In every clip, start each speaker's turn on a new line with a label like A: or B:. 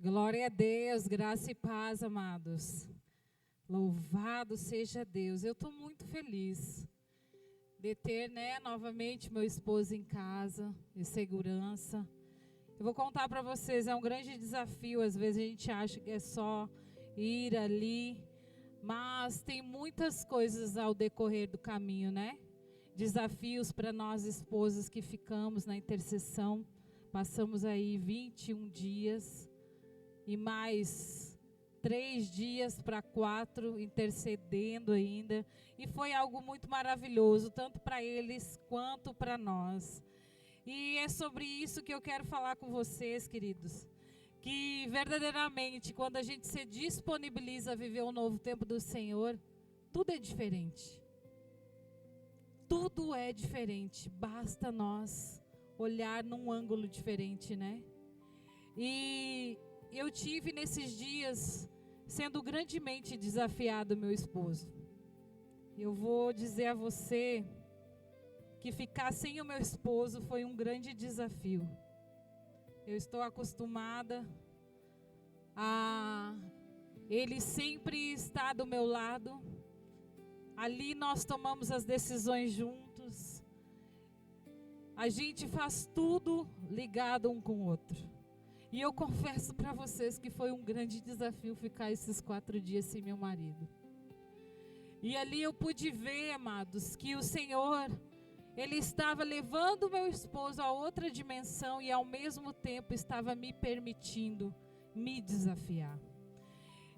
A: Glória a Deus, graça e paz, amados. Louvado seja Deus. Eu estou muito feliz de ter, novamente meu esposo em casa, em segurança. Eu vou contar para vocês, é um grande desafio. Às vezes a gente acha que é só ir ali, mas tem muitas coisas ao decorrer do caminho, né? Desafios para nós esposas que ficamos na intercessão. Passamos aí 21 dias e mais 3 dias para 4 intercedendo ainda. E foi algo muito maravilhoso, tanto para eles quanto para nós. E é sobre isso que eu quero falar com vocês, queridos. Que verdadeiramente, quando a gente se disponibiliza a viver um novo tempo do Senhor, tudo é diferente. Tudo é diferente. Basta nós olhar num ângulo diferente, né? E eu tive nesses dias sendo grandemente desafiado meu esposo. Eu vou dizer a você que ficar sem o meu esposo foi um grande desafio. Eu estou acostumada a ele sempre estar do meu lado. Ali nós tomamos as decisões juntos. A gente faz tudo ligado um com o outro. E eu confesso para vocês que foi um grande desafio ficar esses 4 dias sem meu marido. E ali eu pude ver, amados, que o Senhor, Ele estava levando meu esposo a outra dimensão e ao mesmo tempo estava me permitindo me desafiar.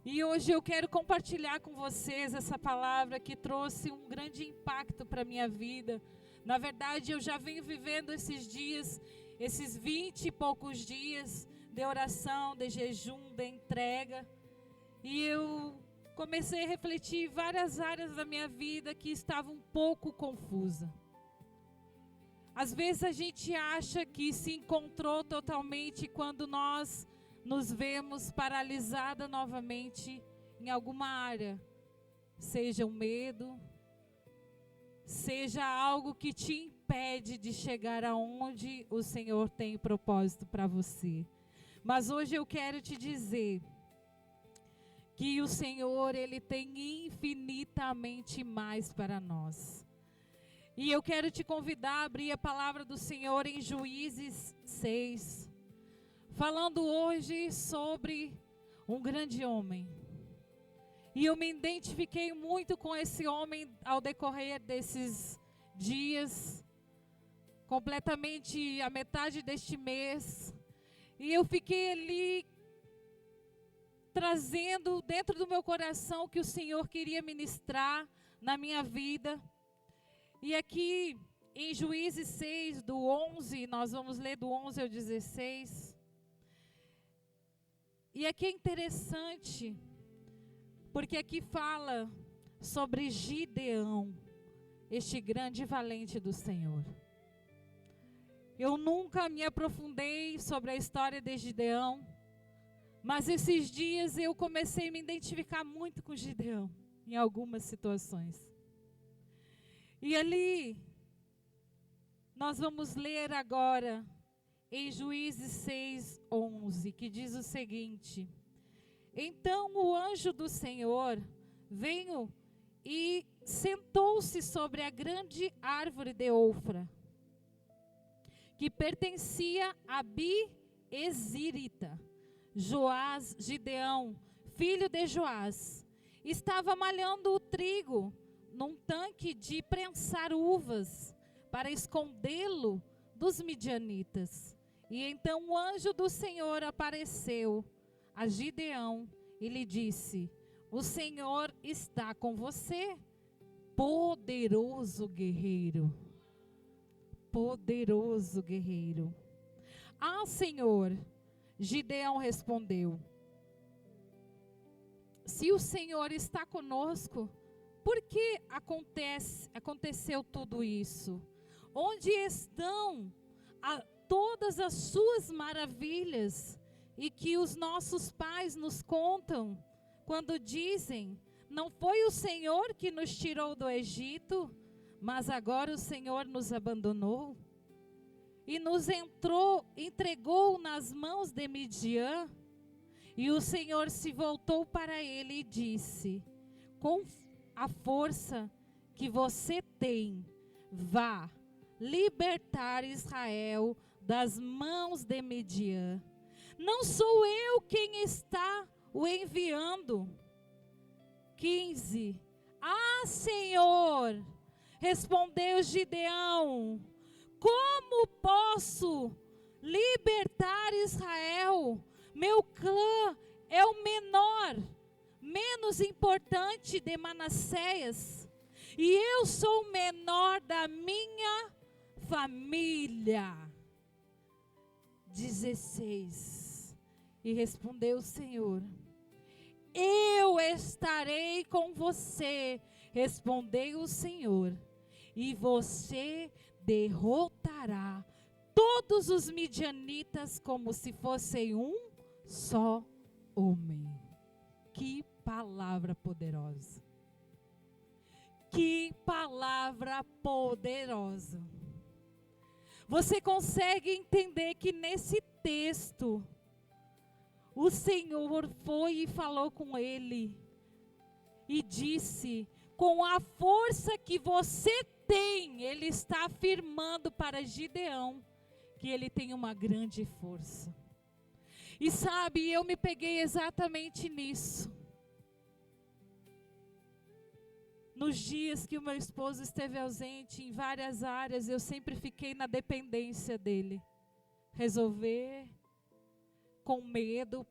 A: E hoje eu quero compartilhar com vocês essa palavra que trouxe um grande impacto para a minha vida. Na verdade, eu já venho vivendo esses dias, esses 20 e poucos dias de oração, de jejum, de entrega. E eu comecei a refletir em várias áreas da minha vida que estavam um pouco confusa. Às vezes a gente acha que se encontrou totalmente quando nós nos vemos paralisada novamente em alguma área. Seja um medo, seja algo que te impede de chegar aonde o Senhor tem propósito para você. Mas hoje eu quero te dizer que o Senhor, Ele tem infinitamente mais para nós. E eu quero te convidar a abrir a palavra do Senhor em Juízes 6, falando hoje sobre um grande homem. E eu me identifiquei muito com esse homem ao decorrer desses dias, completamente a metade deste mês. E eu fiquei ali trazendo dentro do meu coração o que o Senhor queria ministrar na minha vida. E aqui em Juízes 6, do 11, nós vamos ler do 11 ao 16. E aqui é interessante, porque aqui fala sobre Gideão, este grande valente do Senhor. Eu nunca me aprofundei sobre a história de Gideão, mas esses dias eu comecei a me identificar muito com Gideão, em algumas situações. E ali, nós vamos ler agora, em Juízes 6, 11, que diz o seguinte: Então o anjo do Senhor veio e sentou-se sobre a grande árvore de Ofra, que pertencia a Abi-Ezirita. Joás, Gideão, filho de Joás, estava malhando o trigo num tanque de prensar uvas para escondê-lo dos midianitas. E então o anjo do Senhor apareceu a Gideão e lhe disse: O Senhor está com você, poderoso guerreiro. Poderoso guerreiro. Ah, Senhor, Gideão respondeu: Se o Senhor está conosco, por que aconteceu tudo isso? Onde estão todas as suas maravilhas e que os nossos pais nos contam quando dizem: Não foi o Senhor que nos tirou do Egito, mas agora o Senhor nos abandonou e nos entregou nas mãos de Midian? E o Senhor se voltou para ele e disse: com a força que você tem, vá libertar Israel das mãos de Midian. Não sou eu quem está o enviando. 15. Ah, Senhor, respondeu Gideão, como posso libertar Israel? Meu clã é o menor, menos importante de Manassés, e eu sou o menor da minha família. 16. E respondeu o Senhor: eu estarei com você, respondeu o Senhor, e você derrotará todos os midianitas como se fossem um só homem. Que palavra poderosa! Que palavra poderosa! Você consegue entender que nesse texto o Senhor foi e falou com ele e disse: com a força que você tem, ele está afirmando para Gideão que ele tem uma grande força. E sabe, eu me peguei exatamente nisso. Nos dias que o meu esposo esteve ausente em várias áreas, eu sempre fiquei na dependência dele. Resolver, com medo.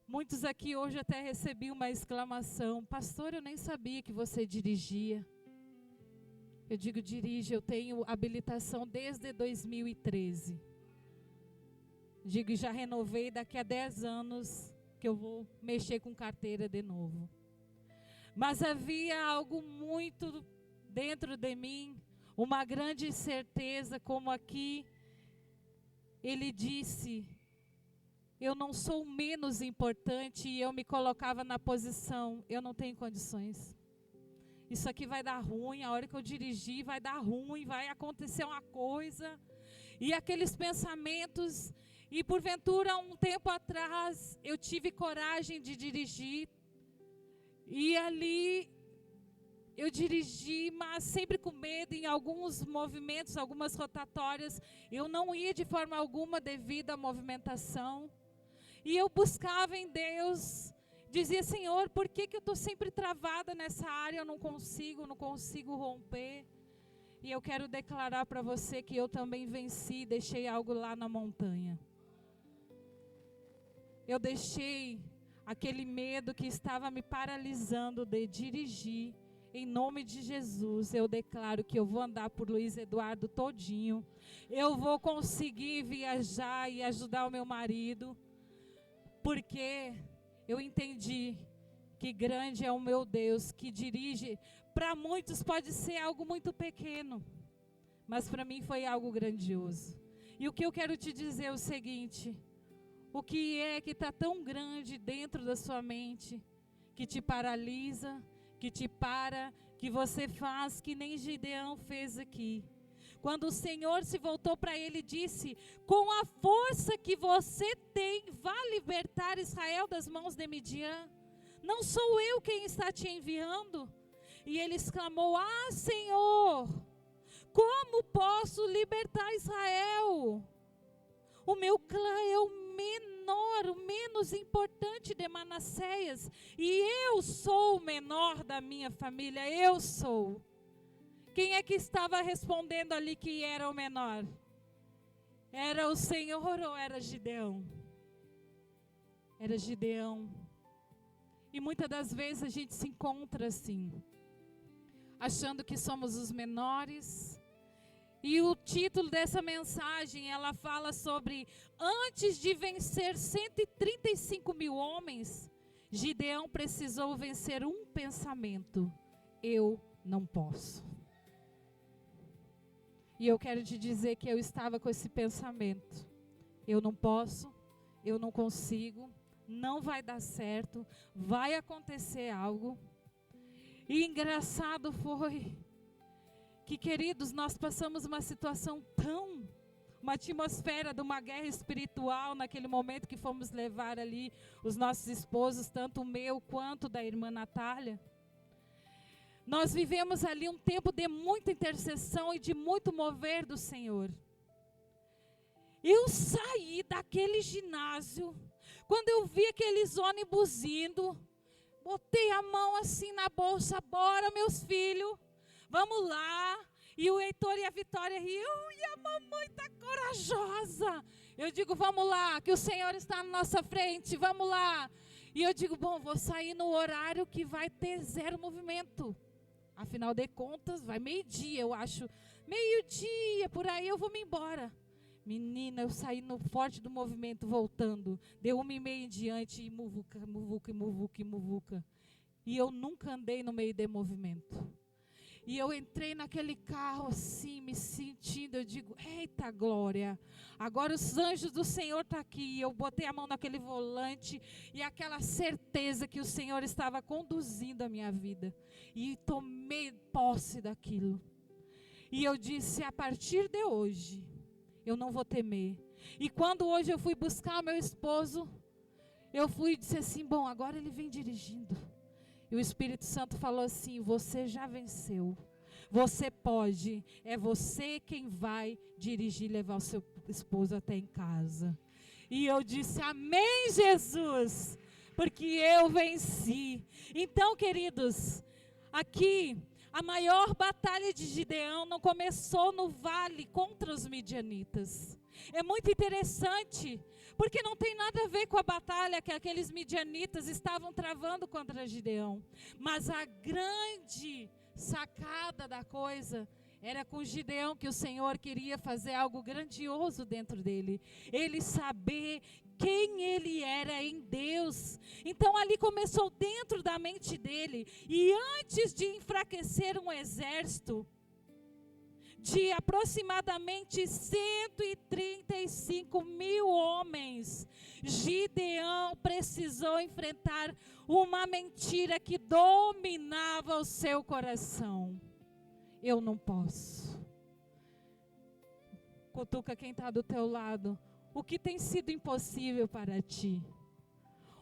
A: Muitos aqui hoje até recebi uma exclamação: pastor, eu nem sabia que você dirigia. Eu digo, dirige, eu tenho habilitação desde 2013. Digo, já renovei, daqui a 10 anos que eu vou mexer com carteira de novo. Mas havia algo muito dentro de mim, uma grande certeza, como aqui ele disse, eu não sou menos importante, e eu me colocava na posição, eu não tenho condições. Isso aqui vai dar ruim, a hora que eu dirigir vai dar ruim, vai acontecer uma coisa. E aqueles pensamentos, e porventura um tempo atrás eu tive coragem de dirigir. E ali eu dirigi, mas sempre com medo, em alguns movimentos, algumas rotatórias, eu não ia de forma alguma devido à movimentação. E eu buscava em Deus, dizia, Senhor, por que eu estou sempre travada nessa área, eu não consigo romper. E eu quero declarar para você que eu também venci, deixei algo lá na montanha. Eu deixei aquele medo que estava me paralisando de dirigir. Em nome de Jesus, eu declaro que eu vou andar por Luiz Eduardo todinho. Eu vou conseguir viajar e ajudar o meu marido. Porque eu entendi que grande é o meu Deus que dirige. Para muitos pode ser algo muito pequeno, mas para mim foi algo grandioso. E o que eu quero te dizer é o seguinte: o que é que está tão grande dentro da sua mente, que te paralisa, que te para, que você faz que nem Gideão fez aqui. Quando o Senhor se voltou para ele e disse, com a força que você tem, vá libertar Israel das mãos de Midian. Não sou eu quem está te enviando. E ele exclamou, ah, Senhor, como posso libertar Israel? O meu clã é o menor, o menos importante de Manassés, e eu sou o menor da minha família, eu sou. Quem é que estava respondendo ali que era o menor? Era o Senhor ou era Gideão? Era Gideão. E muitas das vezes a gente se encontra assim, achando que somos os menores. E o título dessa mensagem, ela fala sobre, antes de vencer 135 mil homens, Gideão precisou vencer um pensamento: eu não posso. E eu quero te dizer que eu estava com esse pensamento: eu não posso, eu não consigo, não vai dar certo, vai acontecer algo. E engraçado foi que, queridos, nós passamos uma situação tão uma atmosfera de uma guerra espiritual naquele momento que fomos levar ali os nossos esposos, tanto o meu quanto da irmã Natália. Nós vivemos ali um tempo de muita intercessão e de muito mover do Senhor. Eu saí daquele ginásio, quando eu vi aqueles ônibus indo, botei a mão assim na bolsa, bora meus filhos, vamos lá. E o Heitor e a Vitória riam, e a mamãe está corajosa. Eu digo, vamos lá, que o Senhor está na nossa frente, vamos lá. E eu digo, bom, vou sair no horário que vai ter zero movimento. Afinal de contas, vai meio-dia, eu acho. Meio-dia, por aí eu vou me embora. Menina, eu saí no forte do movimento, voltando. Deu 1h30 em diante, e muvuca, muvuca, muvuca, muvuca. E eu nunca andei no meio de movimento. E eu entrei naquele carro assim, me sentindo, eu digo, eita glória, agora os anjos do Senhor estão aqui. Eu botei a mão naquele volante e aquela certeza que o Senhor estava conduzindo a minha vida. E tomei posse daquilo. E eu disse, a partir de hoje, eu não vou temer. E quando hoje eu fui buscar meu esposo, eu fui e disse assim, bom, agora ele vem dirigindo. E o Espírito Santo falou assim, você já venceu, você pode, é você quem vai dirigir, levar o seu esposo até em casa. E eu disse, amém Jesus, porque eu venci. Então queridos, aqui a maior batalha de Gideão não começou no vale contra os midianitas. É muito interessante, porque não tem nada a ver com a batalha que aqueles midianitas estavam travando contra Gideão. Mas a grande sacada da coisa era com Gideão, que o Senhor queria fazer algo grandioso dentro dele. Ele saber quem ele era em Deus. Então ali começou dentro da mente dele. E antes de enfraquecer um exército de aproximadamente 135 mil homens, Gideão precisou enfrentar uma mentira que dominava o seu coração. Eu não posso. Cutuca quem está do teu lado. O que tem sido impossível para ti?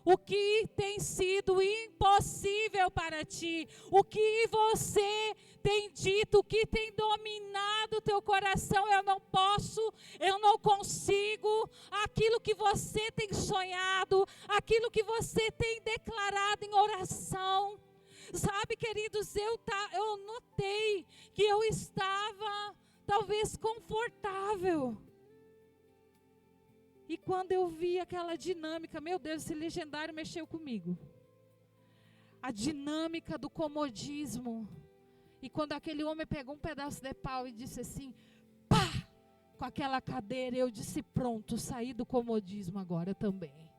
A: O que tem sido impossível para ti? O que você tem dito? O que tem dominado o teu coração? Eu não posso, eu não consigo. Aquilo que você tem sonhado, aquilo que você tem declarado em oração. Sabe, queridos, eu notei que eu estava talvez confortável. E quando eu vi aquela dinâmica, meu Deus, esse legendário mexeu comigo. A dinâmica do comodismo. E quando aquele homem pegou um pedaço de pau e disse assim, pá, com aquela cadeira, eu disse, pronto, saí do comodismo agora também.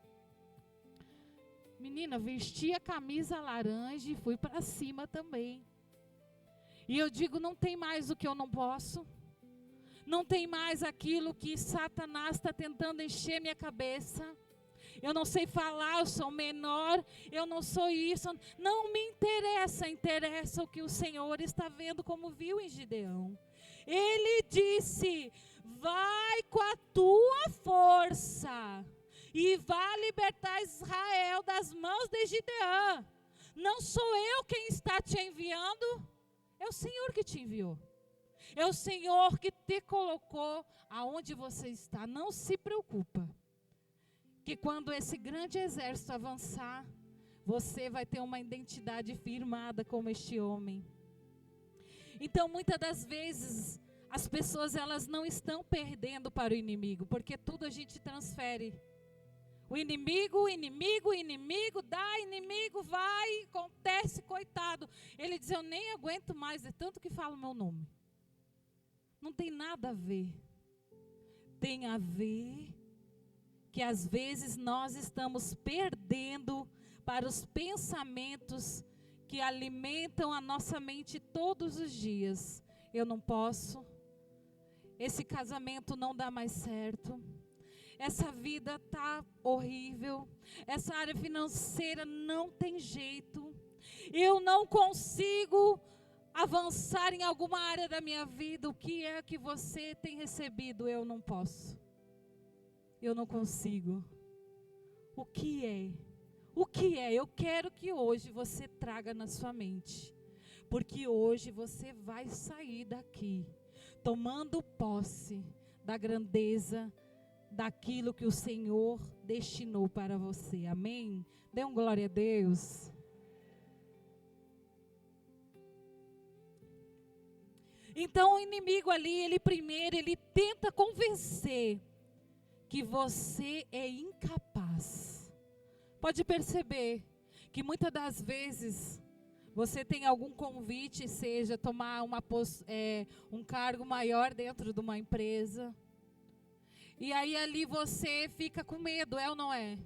A: Menina, vesti a camisa laranja e fui para cima também. E eu digo, não tem mais o que eu não posso. Não tem mais aquilo que Satanás está tentando encher minha cabeça. Eu não sei falar, eu sou menor, eu não sou isso. Não me interessa, interessa o que o Senhor está vendo, como viu em Gideão. Ele disse, vai com a tua força e vai libertar Israel das mãos de Gideão. Não sou eu quem está te enviando, é o Senhor que te enviou. É o Senhor que te colocou aonde você está. Não se preocupa, que quando esse grande exército avançar, você vai ter uma identidade firmada como este homem. Então, muitas das vezes, as pessoas elas não estão perdendo para o inimigo, porque tudo a gente transfere. O inimigo, dá, inimigo, vai, acontece, coitado. Ele diz, eu nem aguento mais, é tanto que fala o meu nome. Não tem nada a ver. Tem a ver que às vezes nós estamos perdendo para os pensamentos que alimentam a nossa mente todos os dias. Eu não posso. Esse casamento não dá mais certo. Essa vida está horrível. Essa área financeira não tem jeito. Eu não consigo avançar em alguma área da minha vida, o que é que você tem recebido? Eu não posso. Eu não consigo. O que é? O que é? Eu quero que hoje você traga na sua mente. Porque hoje você vai sair daqui, tomando posse da grandeza, daquilo que o Senhor destinou para você. Amém? Dê um glória a Deus. Então o inimigo ali, ele tenta convencer que você é incapaz. Pode perceber que muitas das vezes você tem algum convite, seja tomar um cargo maior dentro de uma empresa. E aí ali você fica com medo, é ou não é?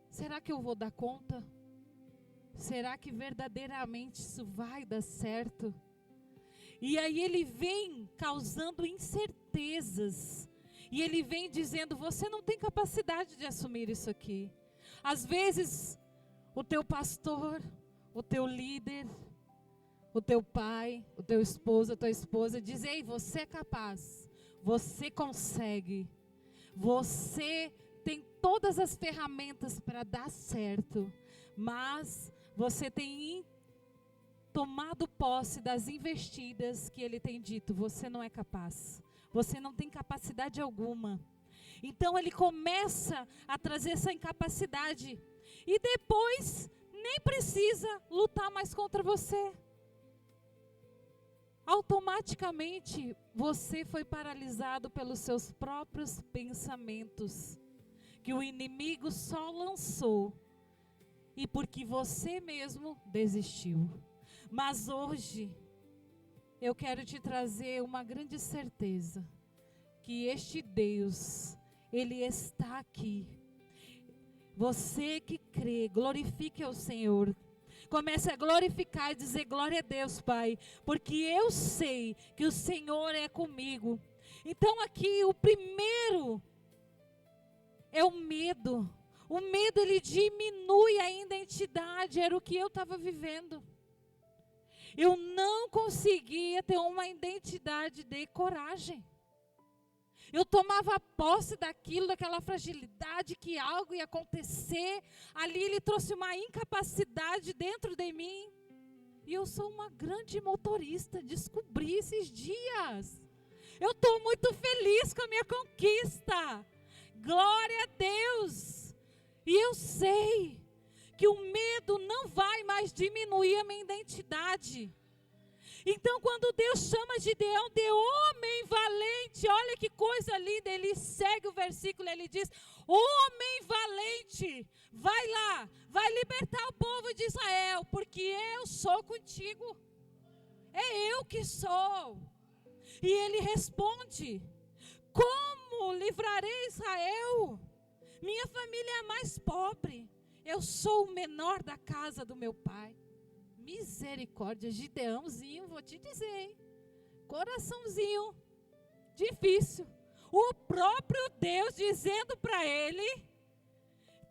A: Será que eu vou dar conta? Será que verdadeiramente isso vai dar certo? E aí ele vem causando incertezas. E ele vem dizendo, você não tem capacidade de assumir isso aqui. Às vezes, o teu pastor, o teu líder, o teu pai, o teu esposo, a tua esposa diz, ei, você é capaz, você consegue, você tem todas as ferramentas para dar certo, mas você tem tomado posse das investidas que ele tem dito, você não é capaz, você não tem capacidade alguma. Então ele começa a trazer essa incapacidade e depois nem precisa lutar mais contra você. Automaticamente você foi paralisado pelos seus próprios pensamentos, que o inimigo só lançou, e porque você mesmo desistiu. Mas hoje, eu quero te trazer uma grande certeza, que este Deus, Ele está aqui. Você que crê, glorifique ao Senhor. Comece a glorificar e dizer glória a Deus, Pai, porque eu sei que o Senhor é comigo. Então aqui o primeiro é o medo. O medo, ele diminui a identidade, era o que eu estava vivendo. Eu não conseguia ter uma identidade de coragem. Eu tomava posse daquela fragilidade, que algo ia acontecer. Ali ele trouxe uma incapacidade dentro de mim. E eu sou uma grande motorista, descobri esses dias. Eu estou muito feliz com a minha conquista. Glória a Deus. E eu sei que o medo não vai mais diminuir a minha identidade. Então, quando Deus chama Gideão de homem valente, olha que coisa linda, ele segue o versículo, ele diz, homem valente, vai lá, vai libertar o povo de Israel, porque eu sou contigo, é eu que sou. E ele responde, como livrarei Israel? Minha família é a mais pobre, eu sou o menor da casa do meu pai. Misericórdia, Gideãozinho, vou te dizer, hein? Coraçãozinho difícil. O próprio Deus dizendo para ele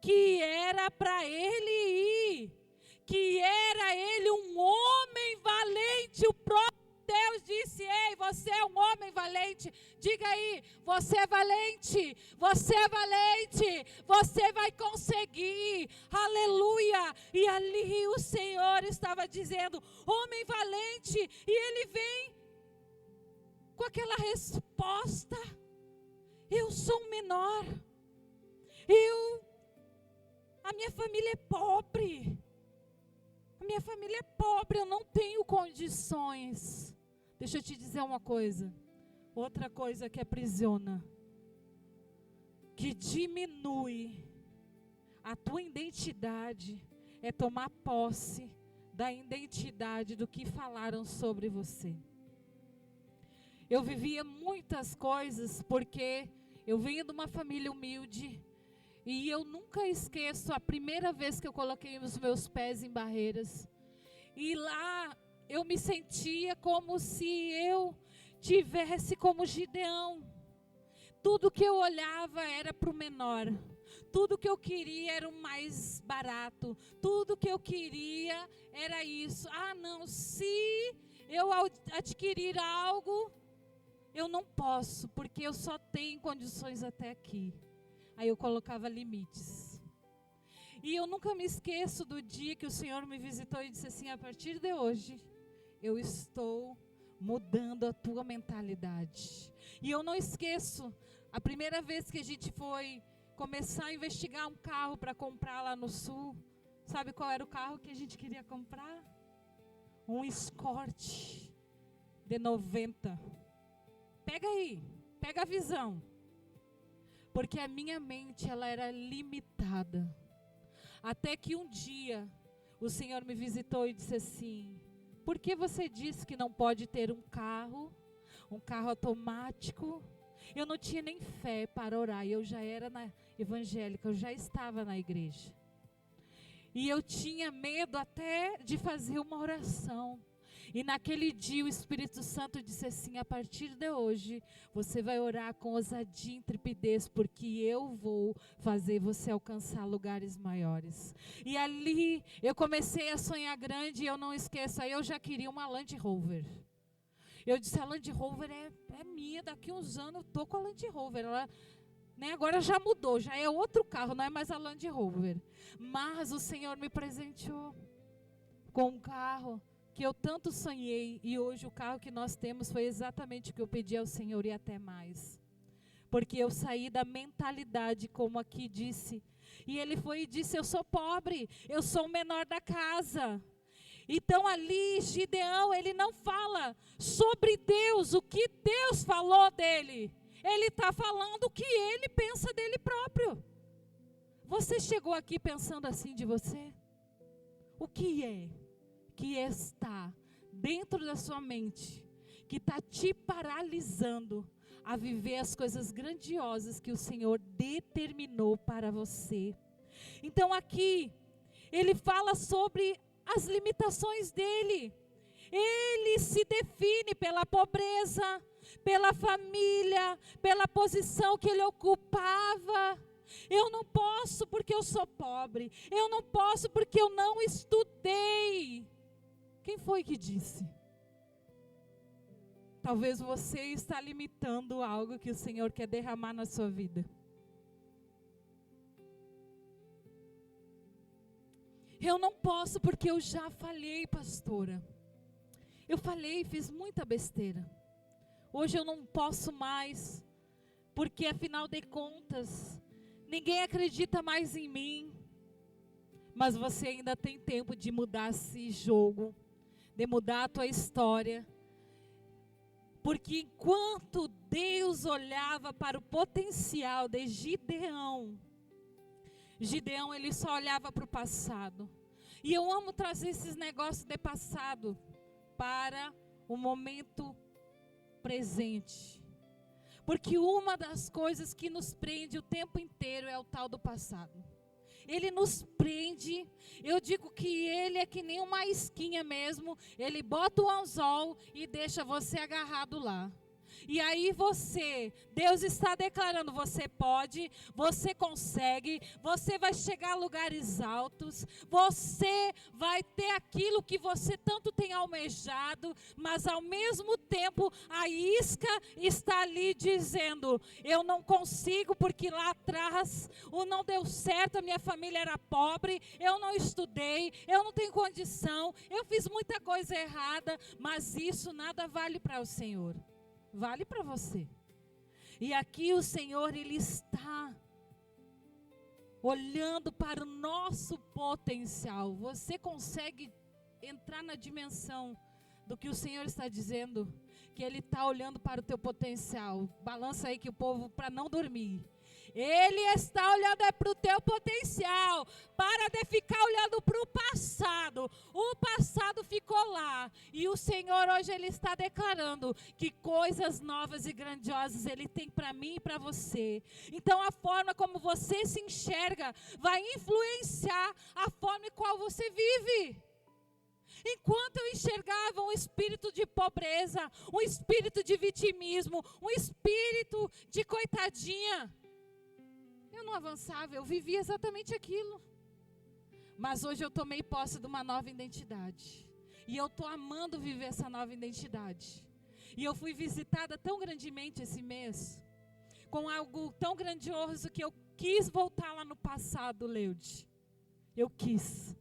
A: que era para ele ir, que era ele um homem valente. O próprio Deus disse, ei, você é um homem valente. Diga aí, você é valente, você é valente, você vai conseguir, aleluia. E ali o Senhor estava dizendo, homem valente, e ele vem com aquela resposta, eu sou um menor, a minha família é pobre, eu não tenho condições. Deixa eu te dizer uma coisa, outra coisa que aprisiona, que diminui a tua identidade, é tomar posse da identidade do que falaram sobre você. Eu vivia muitas coisas porque eu venho de uma família humilde, e eu nunca esqueço a primeira vez que eu coloquei os meus pés em Barreiras, e lá eu me sentia como se eu tivesse como Gideão. Tudo que eu olhava era para o menor. Tudo que eu queria era o mais barato. Tudo que eu queria era isso. Ah, não, se eu ao adquirir algo, eu não posso, porque eu só tenho condições até aqui. Aí eu colocava limites. E eu nunca me esqueço do dia que o Senhor me visitou e disse assim: a partir de hoje, eu estou mudando a tua mentalidade. E eu não esqueço, a primeira vez que a gente foi começar a investigar um carro para comprar lá no sul, sabe qual era o carro que a gente queria comprar? Um Escort de 90. Pega aí, pega a visão. Porque a minha mente, ela era limitada. Até que um dia, o Senhor me visitou e disse assim: por que você disse que não pode ter um carro automático? Eu não tinha nem fé para orar, eu já era evangélica, eu já estava na igreja. E eu tinha medo até de fazer uma oração. E naquele dia o Espírito Santo disse assim: a partir de hoje, você vai orar com ousadia e intrepidez, porque eu vou fazer você alcançar lugares maiores. E ali eu comecei a sonhar grande, e eu não esqueço, aí eu já queria uma Land Rover. Eu disse: a Land Rover é minha, daqui uns anos eu estou com a Land Rover. Ela, agora já mudou, já é outro carro, não é mais a Land Rover. Mas o Senhor me presenteou com um carro que eu tanto sonhei, e hoje o carro que nós temos foi exatamente o que eu pedi ao Senhor e até mais. Porque eu saí da mentalidade, como aqui disse, e ele foi e disse: eu sou pobre, eu sou o menor da casa. Então ali Gideão, ele não fala sobre Deus, o que Deus falou dele. Ele está falando o que ele pensa dele próprio. Você chegou aqui pensando assim de você? O que é que está dentro da sua mente, que está te paralisando a viver as coisas grandiosas que o Senhor determinou para você? Então aqui, ele fala sobre as limitações dele. Ele se define pela pobreza, pela família, pela posição que ele ocupava. Eu não posso porque eu sou pobre. Eu não posso porque eu não estudei. Quem foi que disse? Talvez você está limitando algo que o Senhor quer derramar na sua vida. Eu não posso porque eu já falhei, pastora. Eu falhei, fiz muita besteira. Hoje eu não posso mais, porque afinal de contas, ninguém acredita mais em mim. Mas você ainda tem tempo de mudar esse jogo, de mudar a tua história. Porque enquanto Deus olhava para o potencial de Gideão, ele só olhava para o passado. E eu amo trazer esses negócios de passado para o momento presente. Porque uma das coisas que nos prende o tempo inteiro é o tal do passado. Ele nos prende, eu digo que ele é que nem uma isquinha mesmo, ele bota o anzol e deixa você agarrado lá. E aí Deus está declarando: você pode, você consegue, você vai chegar a lugares altos, você vai ter aquilo que você tanto tem almejado, mas ao mesmo tempo a isca está ali dizendo: eu não consigo porque lá atrás não deu certo, a minha família era pobre, eu não estudei, eu não tenho condição, eu fiz muita coisa errada, mas isso nada vale para o Senhor. Vale para você. E aqui o Senhor, ele está olhando para o nosso potencial. Você consegue entrar na dimensão do que o Senhor está dizendo? Que ele está olhando para o teu potencial. Balança aí que o povo, para não dormir. Ele está olhando para o teu potencial. Para de ficar olhando para o passado. O passado ficou lá. E o Senhor hoje ele está declarando que coisas novas e grandiosas ele tem para mim e para você. Então a forma como você se enxerga vai influenciar a forma em qual você vive. Enquanto eu enxergava um espírito de pobreza, um espírito de vitimismo, um espírito de coitadinha, eu não avançava, eu vivia exatamente aquilo. Mas hoje eu tomei posse de uma nova identidade. E eu estou amando viver essa nova identidade. E eu fui visitada tão grandemente esse mês, com algo tão grandioso, que eu quis voltar lá no passado, Leude. Eu quis.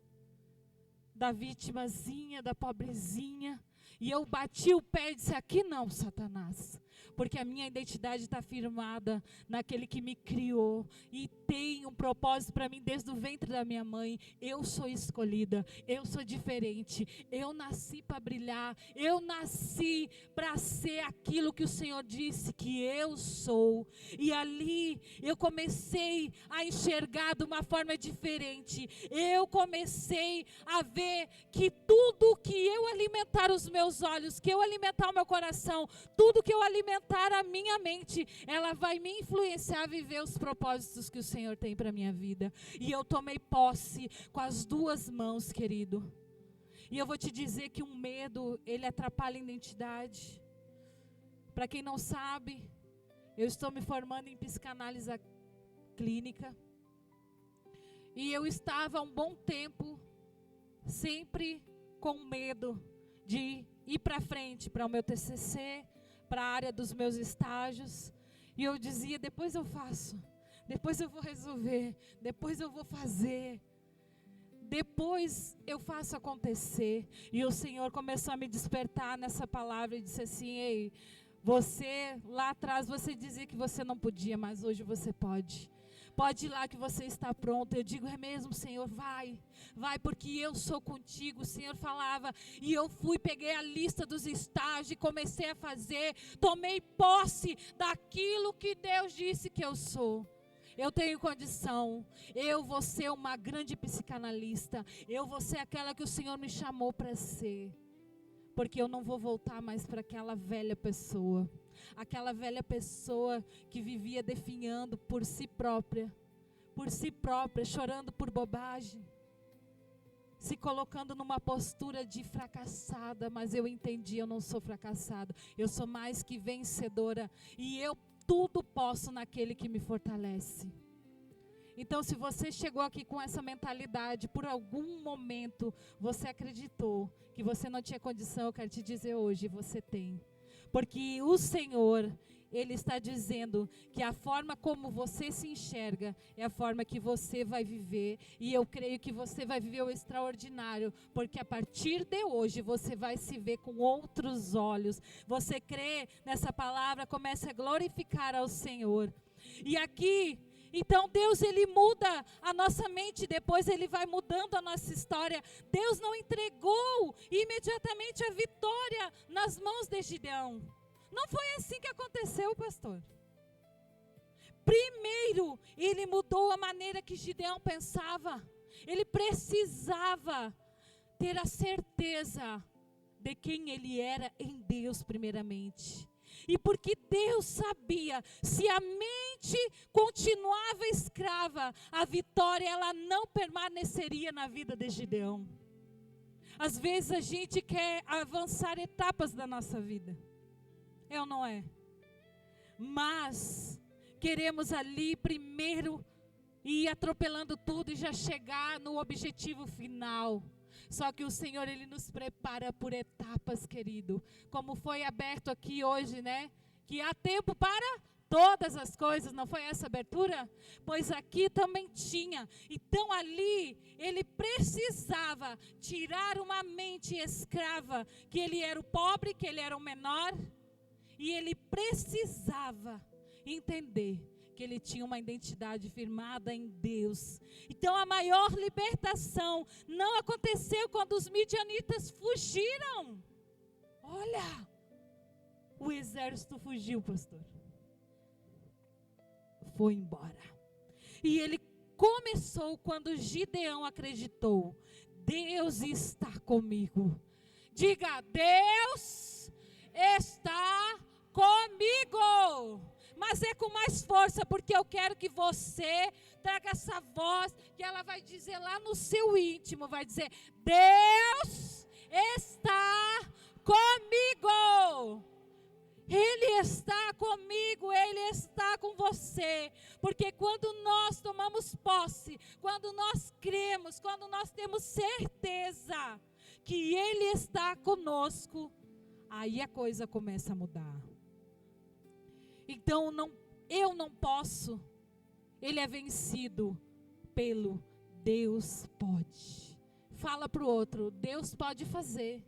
A: Da vitimazinha, da pobrezinha. E eu bati o pé e disse: aqui não, Satanás. Porque a minha identidade está firmada naquele que me criou. E tem um propósito para mim desde o ventre da minha mãe. Eu sou escolhida, eu sou diferente. Eu nasci para brilhar. Eu nasci para ser aquilo que o Senhor disse que eu sou. E ali eu comecei a enxergar de uma forma diferente. Eu comecei a ver que tudo que eu alimentar os meus olhos, que eu alimentar o meu coração, tudo que eu alimentar a minha mente, ela vai me influenciar a viver os propósitos que o Senhor tem para a minha vida. E eu tomei posse com as duas mãos, querido. E eu vou te dizer que o medo, ele atrapalha a identidade. Para quem não sabe, eu estou me formando em psicanálise clínica. E eu estava há um bom tempo sempre com medo de ir para frente, para o meu TCC, para a área dos meus estágios. E eu dizia: depois eu faço, depois eu vou resolver, depois eu vou fazer, depois eu faço acontecer. E o Senhor começou a me despertar nessa palavra e disse assim: ei, você, lá atrás você dizia que você não podia, mas hoje você pode. Pode ir lá que você está pronto. Eu digo: é mesmo, Senhor, vai, porque eu sou contigo. O Senhor falava, e eu fui, peguei a lista dos estágios e comecei a fazer, tomei posse daquilo que Deus disse que eu sou. Eu tenho condição, eu vou ser uma grande psicanalista, eu vou ser aquela que o Senhor me chamou para ser. Porque eu não vou voltar mais para aquela velha pessoa. Aquela velha pessoa que vivia definhando por si própria, chorando por bobagem, se colocando numa postura de fracassada. Mas eu entendi, eu não sou fracassada, eu sou mais que vencedora, e eu tudo posso naquele que me fortalece. Então, se você chegou aqui com essa mentalidade, por algum momento você acreditou que você não tinha condição, eu quero te dizer hoje, você tem. Porque o Senhor, Ele está dizendo que a forma como você se enxerga é a forma que você vai viver. E eu creio que você vai viver o extraordinário, porque a partir de hoje você vai se ver com outros olhos. Você crê nessa palavra, comece a glorificar ao Senhor. E aqui, então Deus, Ele muda a nossa mente, depois Ele vai mudando a nossa história. Deus não entregou imediatamente a vitória nas mãos de Gideão. Não foi assim que aconteceu, pastor. Primeiro, Ele mudou a maneira que Gideão pensava. Ele precisava ter a certeza de quem ele era em Deus primeiramente. E porque Deus sabia, se a mente continuava escrava, a vitória ela não permaneceria na vida de Gideão. Às vezes a gente quer avançar etapas da nossa vida, é ou não é? Mas queremos ali primeiro ir atropelando tudo e já chegar no objetivo final. Só que o Senhor, Ele nos prepara por etapas, querido. Como foi aberto aqui hoje, né? Que há tempo para todas as coisas, não foi essa abertura? Pois aqui também tinha. Então ali, ele precisava tirar uma mente escrava, que ele era o pobre, que ele era o menor. E ele precisava entender que ele tinha uma identidade firmada em Deus. Então a maior libertação não aconteceu quando os midianitas fugiram. Olha, o exército fugiu, pastor. Foi embora. E ele começou quando Gideão acreditou: Deus está comigo. Diga: Deus está comigo. Mas é com mais força, porque eu quero que você traga essa voz, que ela vai dizer lá no seu íntimo, vai dizer: Deus está comigo. Ele está comigo, Ele está com você. Porque quando nós tomamos posse, quando nós cremos, quando nós temos certeza porque Ele está conosco, aí a coisa começa a mudar. Então eu não posso, ele é vencido pelo Deus pode. Fala para o outro, Deus pode fazer.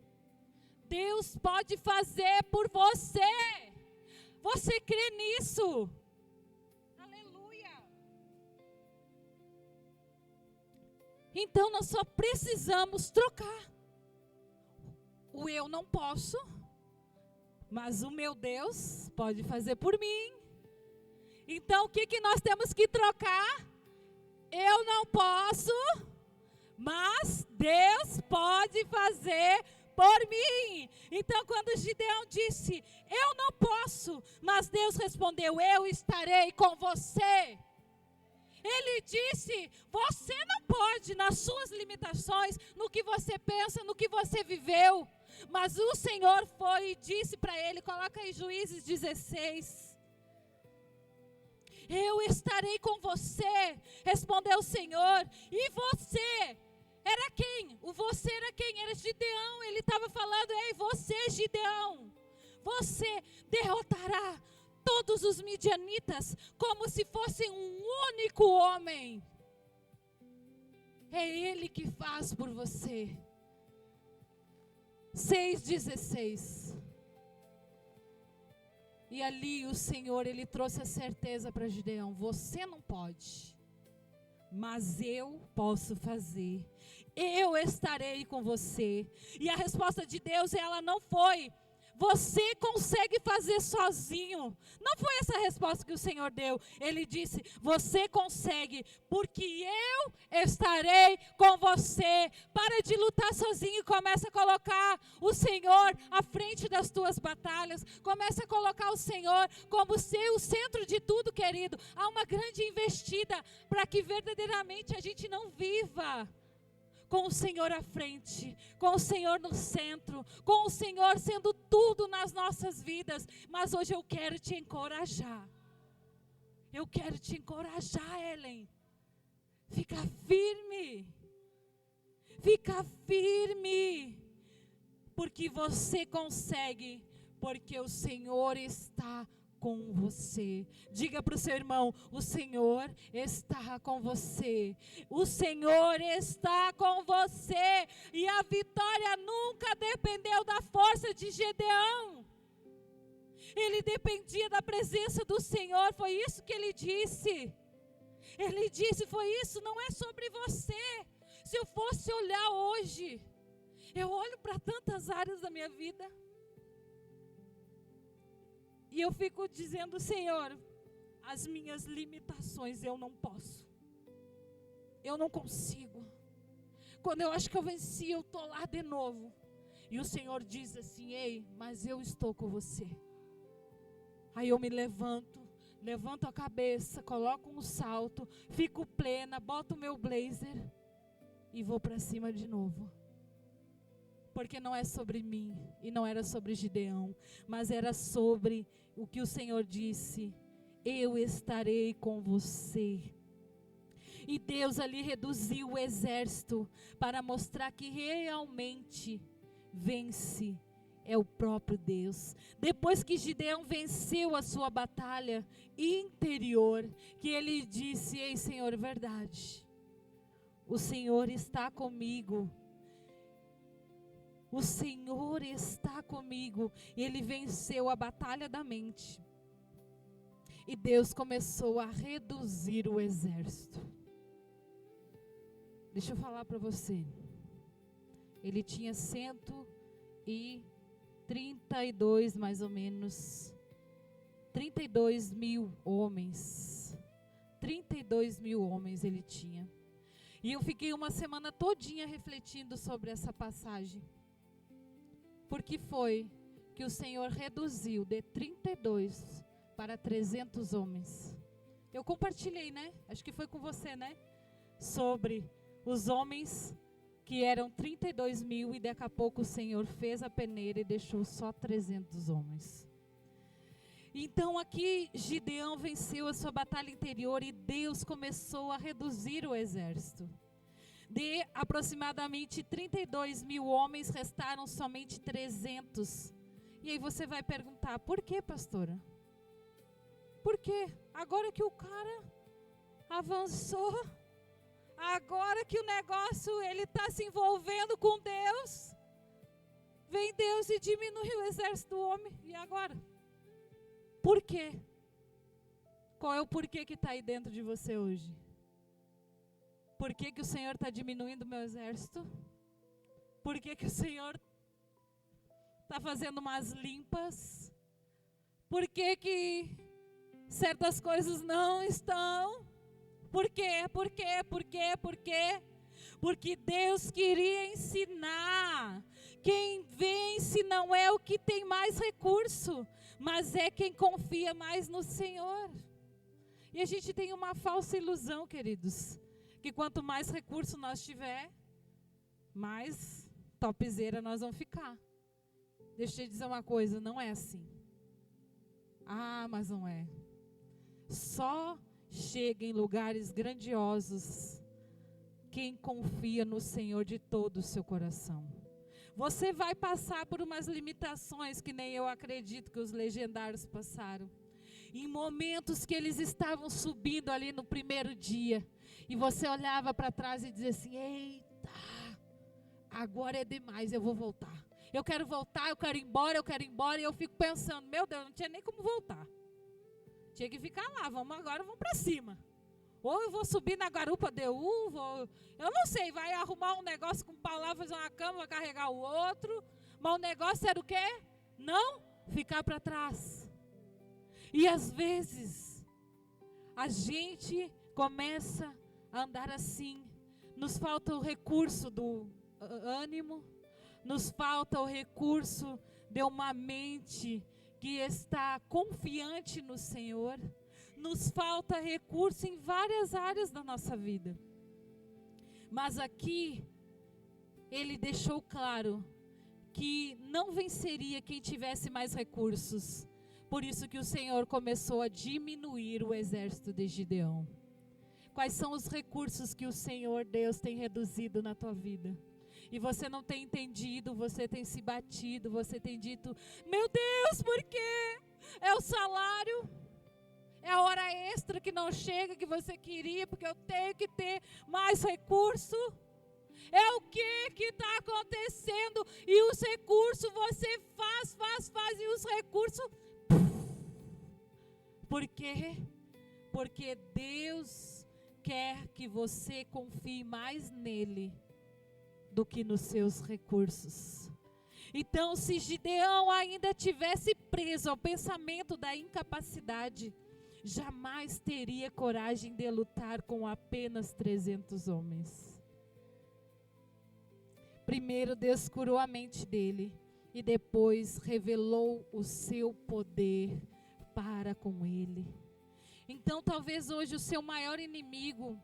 A: Deus pode fazer por você. Você crê nisso? Aleluia. Então nós só precisamos trocar. O eu não posso, mas o meu Deus pode fazer por mim. Então o que nós temos que trocar? Eu não posso, mas Deus pode fazer por mim. Então quando Gideão disse, eu não posso, mas Deus respondeu, eu estarei com você. Ele disse, você não pode nas suas limitações, no que você pensa, no que você viveu. Mas o Senhor foi e disse para ele, coloca aí Juízes 16. Eu estarei com você, respondeu o Senhor. E você era quem? O você era quem? Era Gideão. Ele estava falando, ei, você Gideão, você derrotará todos os midianitas como se fossem um único homem. É Ele que faz por você. 6:16. E ali o Senhor, Ele trouxe a certeza para Gideão, você não pode, mas eu posso fazer. Eu estarei com você. E a resposta de Deus, ela não foi, você consegue fazer sozinho. Não foi essa a resposta que o Senhor deu. Ele disse, você consegue, porque eu estarei com você. Para de lutar sozinho e começa a colocar o Senhor à frente das tuas batalhas. Começa a colocar o Senhor como ser o centro de tudo, querido. Há uma grande investida para que verdadeiramente a gente não viva com o Senhor à frente, com o Senhor no centro, com o Senhor sendo tudo nas nossas vidas. Mas hoje eu quero te encorajar. Eu quero te encorajar, Ellen. Fica firme. Fica firme. Porque você consegue, porque o Senhor está com você. Diga para o seu irmão, o Senhor está com você. O Senhor está com você. E a vitória nunca dependeu da força de Gideão. Ele dependia da presença do Senhor. Foi isso que ele disse. Ele disse, foi isso, não é sobre você. Se eu fosse olhar hoje, eu olho para tantas áreas da minha vida e eu fico dizendo, Senhor, as minhas limitações eu não posso. Eu não consigo. Quando eu acho que eu venci, eu estou lá de novo. E o Senhor diz assim, ei, mas eu estou com você. Aí eu me levanto a cabeça, coloco um salto, fico plena, boto o meu blazer e vou para cima de novo. Porque não é sobre mim, e não era sobre Gideão, mas era sobre o que o Senhor disse, eu estarei com você. E Deus ali reduziu o exército, para mostrar que realmente vence é o próprio Deus. Depois que Gideão venceu a sua batalha interior, que ele disse, ei Senhor, verdade, o Senhor está comigo. O Senhor está comigo. E ele venceu a batalha da mente. E Deus começou a reduzir o exército. Deixa eu falar para você. Ele tinha 132 mais ou menos. 32 mil homens. 32 mil homens ele tinha. E eu fiquei uma semana todinha refletindo sobre essa passagem. Porque foi que o Senhor reduziu de 32 para 300 homens. Eu compartilhei, né? Acho que foi com você, né? Sobre os homens que eram 32 mil e daqui a pouco o Senhor fez a peneira e deixou só 300 homens. Então aqui Gideão venceu a sua batalha interior e Deus começou a reduzir o exército. De aproximadamente 32 mil homens, restaram somente 300. E aí você vai perguntar, por que, pastora? Por quê? Agora que o cara avançou, agora que o negócio, ele está se envolvendo com Deus, vem Deus e diminui o exército do homem. E agora? Por quê? Qual é o porquê que está aí dentro de você hoje? Por que que o Senhor está diminuindo o meu exército? Por que que o Senhor está fazendo umas limpas? Por que que certas coisas não estão? Por quê? Por quê? Por quê? Por quê? Porque Deus queria ensinar. Quem vence não é o que tem mais recurso, mas é quem confia mais no Senhor. E a gente tem uma falsa ilusão, queridos, que quanto mais recurso nós tiver, mais topzera nós vamos ficar. Deixa eu te dizer uma coisa, não é assim. Ah, mas não é. Só chega em lugares grandiosos quem confia no Senhor de todo o seu coração. Você vai passar por umas limitações que nem eu acredito que os legendários passaram. Em momentos que eles estavam subindo ali no primeiro dia, e você olhava para trás e dizia assim, eita, agora é demais, eu vou voltar. Eu quero voltar, eu quero ir embora, e eu fico pensando, meu Deus, não tinha nem como voltar. Tinha que ficar lá, vamos para cima. Ou eu vou subir na garupa DU, eu não sei, vai arrumar um negócio com um pau lá, fazer uma cama, vai carregar o outro. Mas o negócio era o quê? Não ficar para trás. E às vezes, a gente começa a andar assim. Nos falta o recurso do ânimo, nos falta o recurso de uma mente que está confiante no Senhor. Nos falta recurso em várias áreas da nossa vida. Mas aqui, ele deixou claro que não venceria quem tivesse mais recursos. Por isso que o Senhor começou a diminuir o exército de Gideão. Quais são os recursos que o Senhor Deus tem reduzido na tua vida? E você não tem entendido, você tem se batido, você tem dito, meu Deus, por quê? É o salário? É a hora extra que não chega, que você queria, porque eu tenho que ter mais recurso? É o que está acontecendo? E os recursos, você faz, e os recursos... Por quê? Porque Deus quer que você confie mais nele do que nos seus recursos. Então, se Gideão ainda tivesse preso ao pensamento da incapacidade, jamais teria coragem de lutar com apenas 300 homens. Primeiro Deus curou a mente dele e depois revelou o seu poder para com ele. Então talvez hoje o seu maior inimigo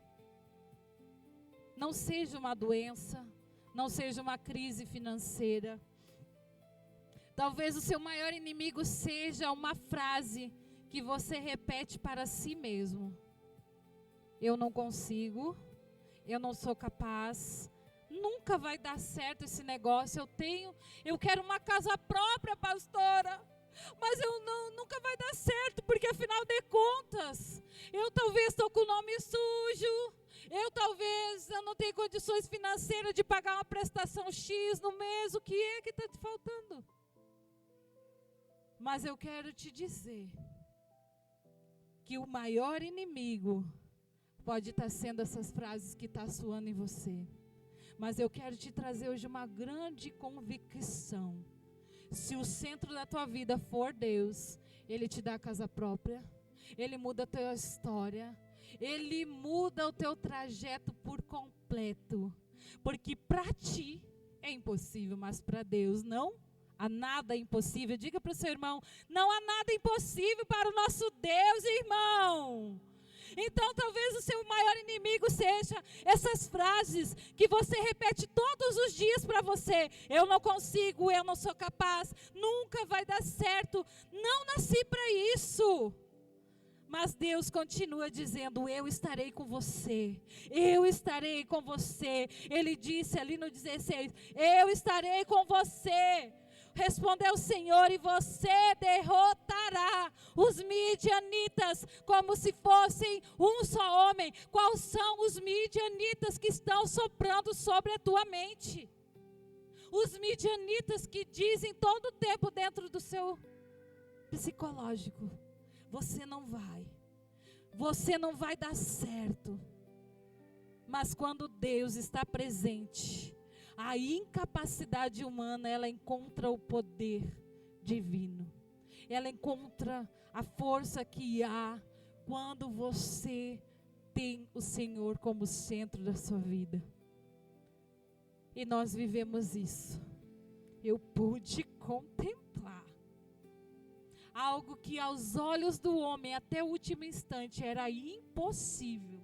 A: não seja uma doença, não seja uma crise financeira. Talvez o seu maior inimigo seja uma frase que você repete para si mesmo. Eu não consigo, eu não sou capaz, nunca vai dar certo esse negócio. Eu quero uma casa própria, pastora, mas nunca vai dar certo, porque afinal de contas, eu talvez estou com o nome sujo, eu não tenho condições financeiras de pagar uma prestação X no mês, o que é que está te faltando? Mas eu quero te dizer que o maior inimigo pode estar sendo essas frases que estão soando em você. Mas eu quero te trazer hoje uma grande convicção. Se o centro da tua vida for Deus, Ele te dá a casa própria, Ele muda a tua história, Ele muda o teu trajeto por completo. Porque para ti é impossível, mas para Deus não há nada impossível. Diga para o seu irmão, não há nada impossível para o nosso Deus, irmão. Então talvez o seu maior inimigo seja essas frases que você repete todos os dias para você. Eu não consigo, eu não sou capaz, nunca vai dar certo, não nasci para isso. Mas Deus continua dizendo, eu estarei com você, eu estarei com você. Ele disse ali no 16, eu estarei com você. Respondeu o Senhor, e você derrotará os midianitas como se fossem um só homem. Quais são os midianitas que estão soprando sobre a tua mente? Os midianitas que dizem todo o tempo dentro do seu psicológico, você não vai dar certo. Mas quando Deus está presente, a incapacidade humana, ela encontra o poder divino. Ela encontra a força que há quando você tem o Senhor como centro da sua vida. E nós vivemos isso. Eu pude contemplar algo que aos olhos do homem até o último instante era impossível.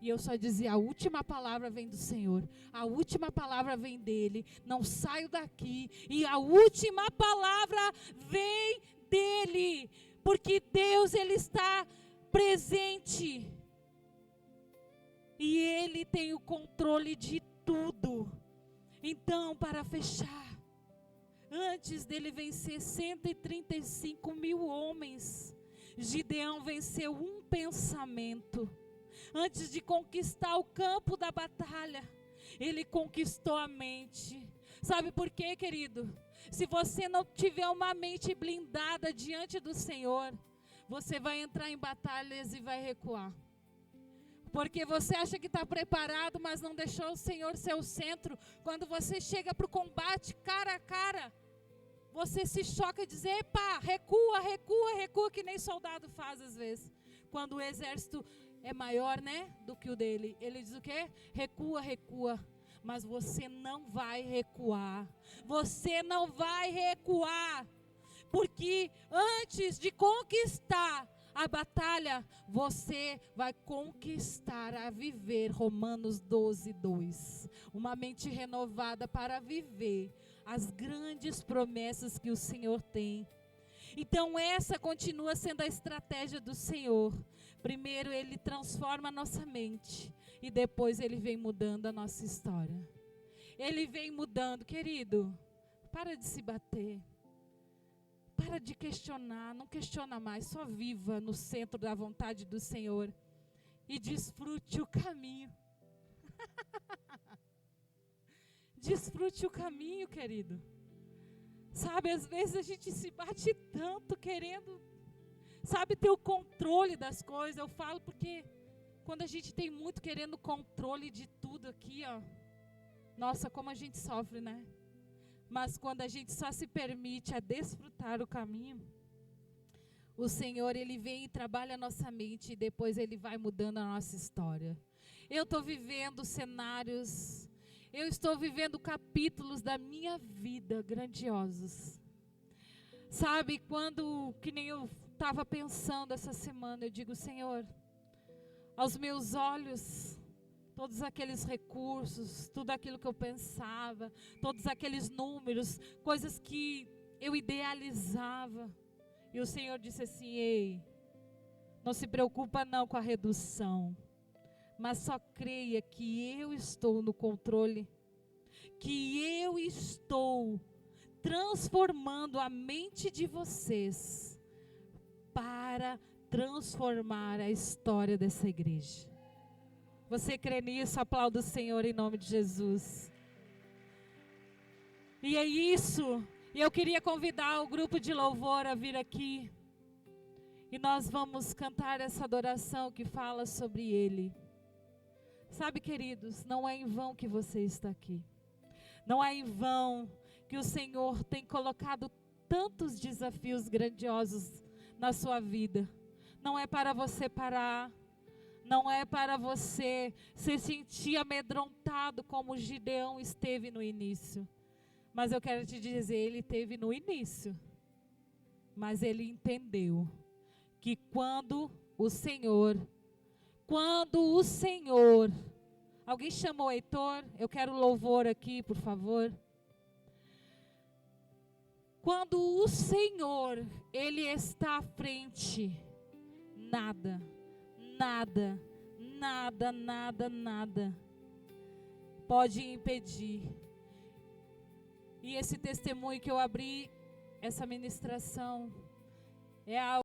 A: E eu só dizia, a última palavra vem do Senhor, a última palavra vem dele, não saio daqui, e a última palavra vem dele, porque Deus, ele está presente, e ele tem o controle de tudo. Então, para fechar, antes dele vencer 135 mil homens, Gideão venceu um pensamento. Antes de conquistar o campo da batalha, ele conquistou a mente. Sabe por quê, querido? Se você não tiver uma mente blindada diante do Senhor, você vai entrar em batalhas e vai recuar. Porque você acha que está preparado, mas não deixou o Senhor ser o centro. Quando você chega para o combate, cara a cara, você se choca e diz, epa, recua, recua, recua, que nem soldado faz às vezes. Quando o exército é maior, né, do que o dele. Ele diz o quê? Recua, recua. Mas você não vai recuar. Você não vai recuar. Porque antes de conquistar a batalha, você vai conquistar a viver. Romanos 12, 2. Uma mente renovada para viver as grandes promessas que o Senhor tem. Então essa continua sendo a estratégia do Senhor. Primeiro ele transforma a nossa mente e depois ele vem mudando a nossa história. Ele vem mudando, querido, para de se bater. Para de questionar, não questiona mais, só viva no centro da vontade do Senhor e desfrute o caminho. Desfrute o caminho, querido. Sabe, às vezes a gente se bate tanto querendo, sabe, ter o controle das coisas. Eu falo porque quando a gente tem muito querendo controle de tudo aqui, ó, nossa, como a gente sofre, né? Mas quando a gente só se permite a desfrutar o caminho, o Senhor, ele vem e trabalha a nossa mente e depois ele vai mudando a nossa história. Eu estou vivendo cenários, eu estou vivendo capítulos da minha vida grandiosos. Sabe, quando, que nem eu estava pensando essa semana, eu digo, Senhor, aos meus olhos, todos aqueles recursos, tudo aquilo que eu pensava, todos aqueles números, coisas que eu idealizava. E o Senhor disse assim, ei, não se preocupa não com a redução, mas só creia que eu estou no controle, que eu estou transformando a mente de vocês para transformar a história dessa igreja. Você crê nisso? Aplauda o Senhor em nome de Jesus. E é isso. E eu queria convidar o grupo de louvor a vir aqui. E nós vamos cantar essa adoração que fala sobre Ele. Sabe, queridos, não é em vão que você está aqui. Não é em vão que o Senhor tem colocado tantos desafios grandiosos na sua vida. Não é para você parar. Não é para você se sentir amedrontado como Gideão esteve no início. Mas eu quero te dizer, ele esteve no início. Mas ele entendeu que quando o Senhor, alguém chamou o Heitor? Eu quero louvor aqui, por favor. Quando o Senhor, Ele está à frente, nada, nada, nada, nada, nada pode impedir. E esse testemunho que eu abri, essa ministração, é algo